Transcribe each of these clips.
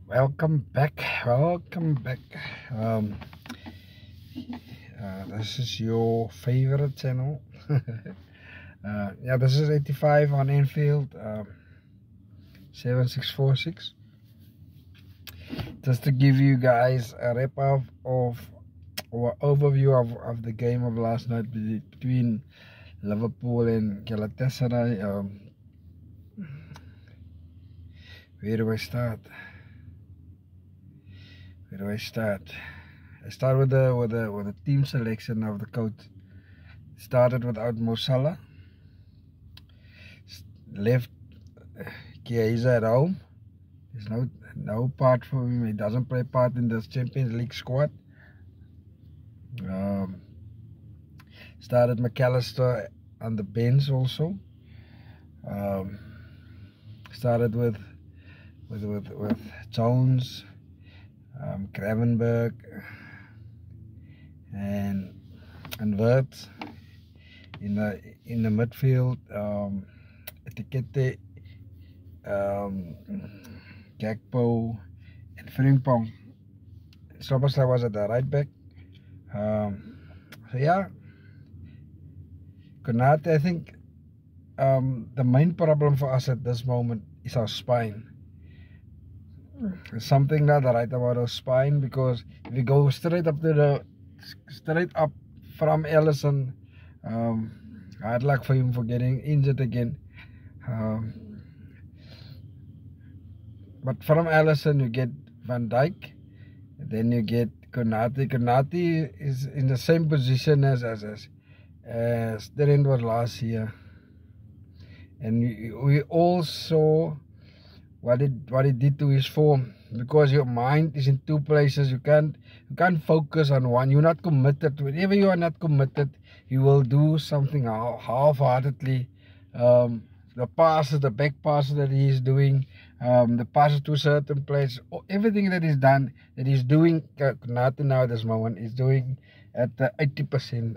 Welcome back. Welcome back. Um, this is your favorite channel. Yeah, this is 85 on Enfield 7646. Just to give you guys a wrap up of or overview of the game of last night between Liverpool and Galatasaray. Where do I start? Where do I start? I start with the team selection of the coach. Started without Mo Salah. Left Chiesa at home. There's no part for him. He doesn't play part in this Champions League squad. Started McAllister on the bench also. Started with Jones, Gravenberch, and Wirtz in the midfield. Etikette, Gakpo, and Frimpong. Szoboszlai was at the right back. So yeah, Konate, I think the main problem for us at this moment is our spine. There's something not right about our spine, because if you go straight up from Alisson, hard luck for him for getting injured again. But from Alisson you get Van Dijk, then you get Konate. Konate is in the same position as Trent was last year, and we all saw what it did to his form, because your mind is in two places. You can't focus on one. You're not committed. Whenever you are not committed, you will do something half-heartedly. The passes, the back passes that he is doing, the passes to certain places, everything that is done, that he's doing, not now at this moment, is doing at 80%.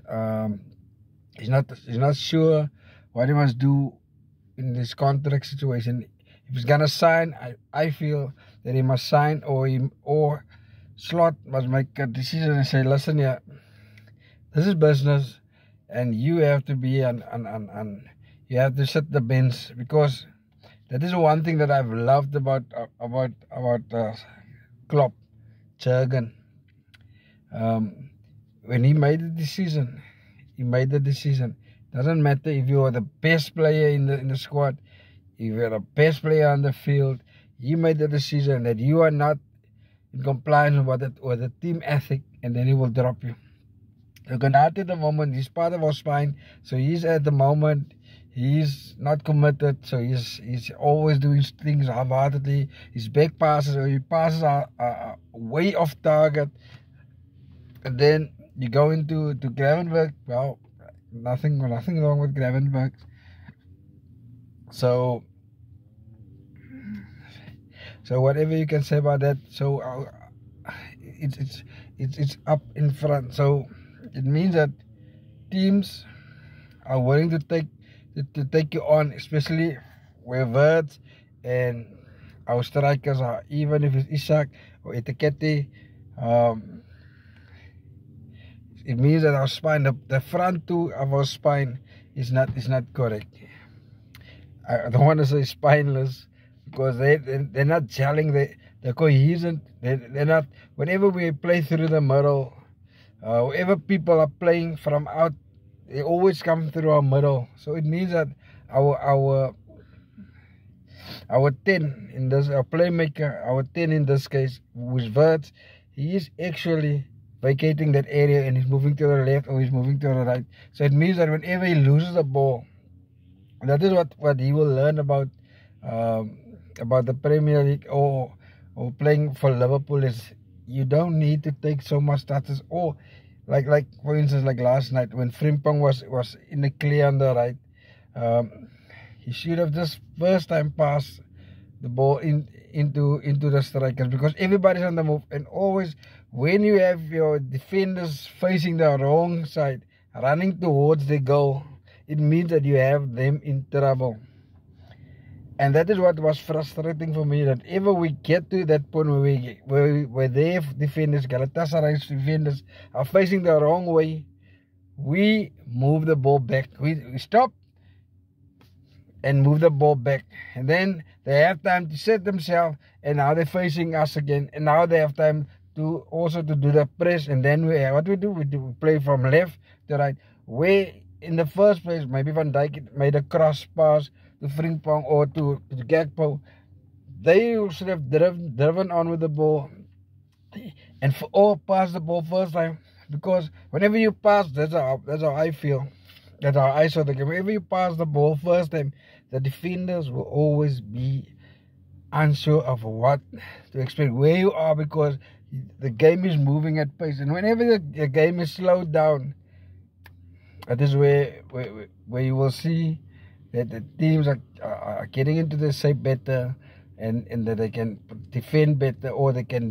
He's not sure what he must do in this contract situation. If he's gonna sign, I feel that he must sign, or Slot must make a decision and say, listen, yeah, this is business, and you have to be you have to set the bench, because that is one thing that I've loved about Klopp, Jurgen. When he made the decision, Doesn't matter if you are the best player in the squad, if you're the best player on the field. He made the decision that you are not in compliance with the team ethic, and then he will drop you. So Konate at the moment, he's part of our spine, so he's at the moment, he's not committed, so he's always doing things half-heartedly. His back passes, or his passes are way off target. And then you go into Gravenberch. Well, nothing wrong with Gravenberch. So whatever you can say about that. So it's up in front. So it means that teams are willing to take you on, especially where Wirtz and our strikers are, even if it's Isak or Etikette. It means that our spine, the front two of our spine, is not correct. I don't want to say spineless, because they're not gelling. They're cohesive. They're not. Whenever we play through the middle, wherever people are playing from out, they always come through our middle. So it means that our 10 in this, our playmaker, our 10 in this case, with Wirtz, he is actually vacating that area, and he's moving to the left, or he's moving to the right. So it means that whenever he loses the ball, that is what he will learn about the Premier League or playing for Liverpool, is you don't need to take so much touches. Or like for instance, like last night when Frimpong was in the clear on the right, he should have just first time passed the ball into the strikers, because everybody's on the move. And always when you have your defenders facing the wrong side, running towards the goal, it means that you have them in trouble. And that is what was frustrating for me, that ever we get to that point where their defenders, Galatasaray's defenders, are facing the wrong way, we move the ball back. We stop and move the ball back. And then they have time to set themselves, and now they're facing us again. And now they have time to also to do the press. And then we play from left to right. Where in the first place, maybe Van Dijk made a cross pass to Frimpong or to Gakpo. They should have driven on with the ball and pass the ball first time. Because whenever you pass, that's how I feel. That's how I saw the game. Whenever you pass the ball first time, the defenders will always be unsure of what to expect, where you are, because the game is moving at pace. And whenever the game is slowed down, that is where you will see that the teams are getting into the shape better, and that they can defend better, or they can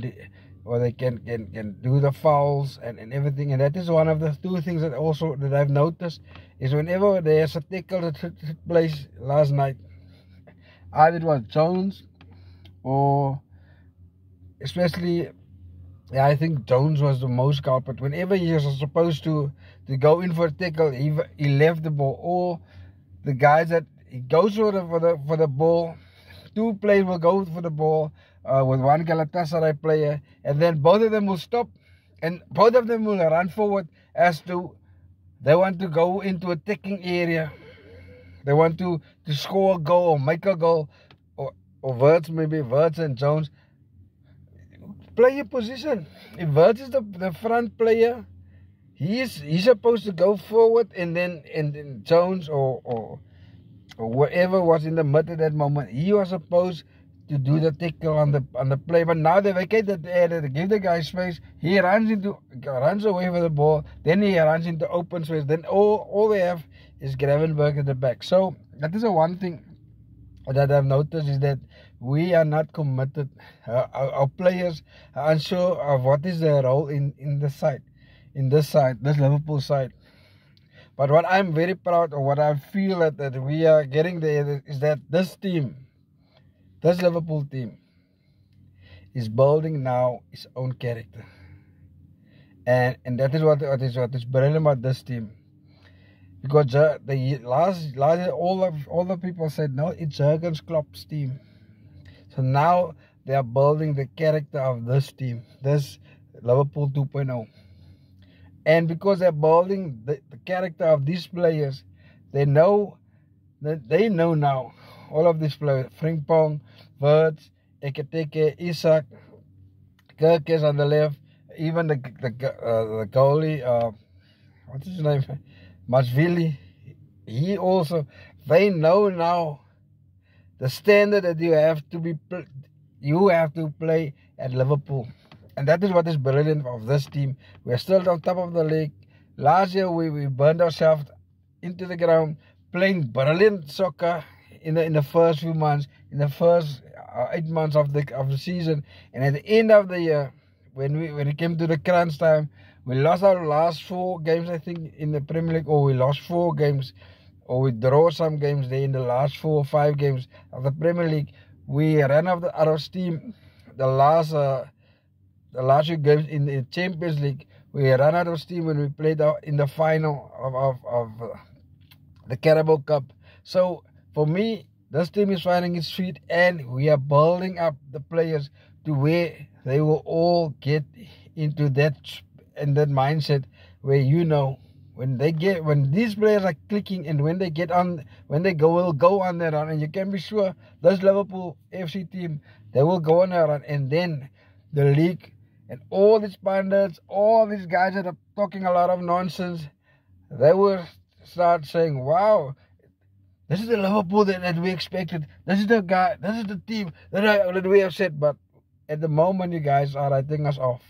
do the fouls and everything. And that is one of the two things that I've noticed, is whenever there's a tackle that took place last night, either it was Jones or especially, I think Jones was the most culprit. Whenever he was supposed to go in for a tackle, he left the ball. Or the guys that he goes for the ball, two players will go for the ball with one Galatasaray player, and then both of them will stop, and both of them will run forward as to they want to go into attacking area. They want to score a goal or make a goal, or Wirtz and Jones. Play your position. If Wirtz is the front player, he's supposed to go forward, and then Jones or whoever was in the mid at that moment, he was supposed to do the tackle on the play. But now they vacate the area, they give the guy space. He runs away with the ball. Then he runs into open space. Then all they have is Gravenberch at the back. So that is the one thing that I've noticed, is that we are not committed. Our players are unsure of what is their role in this Liverpool side. But what I'm very proud of, what I feel that we are getting there, is that this Liverpool team is building now its own character. And that is what is brilliant about this team. Because the last year, all the people said, no, it's Jurgen Klopp's team. So now they are building the character of this team, this Liverpool 2.0. And because they're building the character of these players, they know now, all of these players, Frimpong, Wirtz, Ekitike, Isak, Kerkez on the left, even the goalie, what's his name, Masvili, they know now the standard that you have to play at Liverpool. And that is what is brilliant of this team. We're still on top of the league. Last year we burned ourselves into the ground playing brilliant soccer in the first few months, in the first 8 months of the season. And at the end of the year, when it came to the crunch time, we lost our last 4 games, I think, in the Premier League, or we lost 4 games, or we draw some games there in the last 4 or 5 games of the Premier League. We ran out of steam. The last few games in the Champions League, we ran out of steam when we played in the final of the Carabao Cup. So for me, this team is finding its feet, and we are building up the players to where they will all get into that mindset where, when these players are clicking, and when they will go on their run, and you can be sure this Liverpool FC team, they will go on their run, and then the league and all these pundits, all these guys that are talking a lot of nonsense, they will start saying, wow, this is the Liverpool that we expected. This is the team that we have said. But at the moment, you guys are writing us off.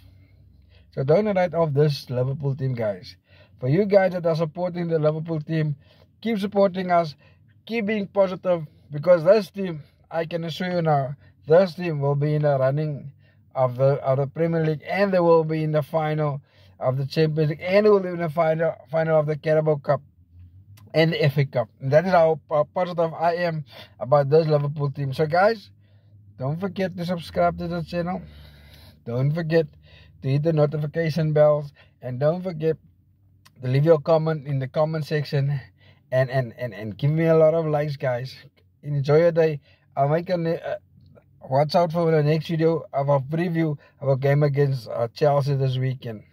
So don't write off this Liverpool team, guys. For you guys that are supporting the Liverpool team, keep supporting us. Keep being positive, because this team, I can assure you now, this team will be in the running of the Premier League, and they will be in the final of the Champions League, and they will be in the final of the Carabao Cup. and the FA Cup. And that is how positive I am about this Liverpool team. So guys, don't forget to subscribe to the channel. Don't forget to hit the notification bells. And don't forget to leave your comment in the comment section. And give me a lot of likes, guys. Enjoy your day. I'll make watch out for the next video of a preview of a game against Chelsea this weekend.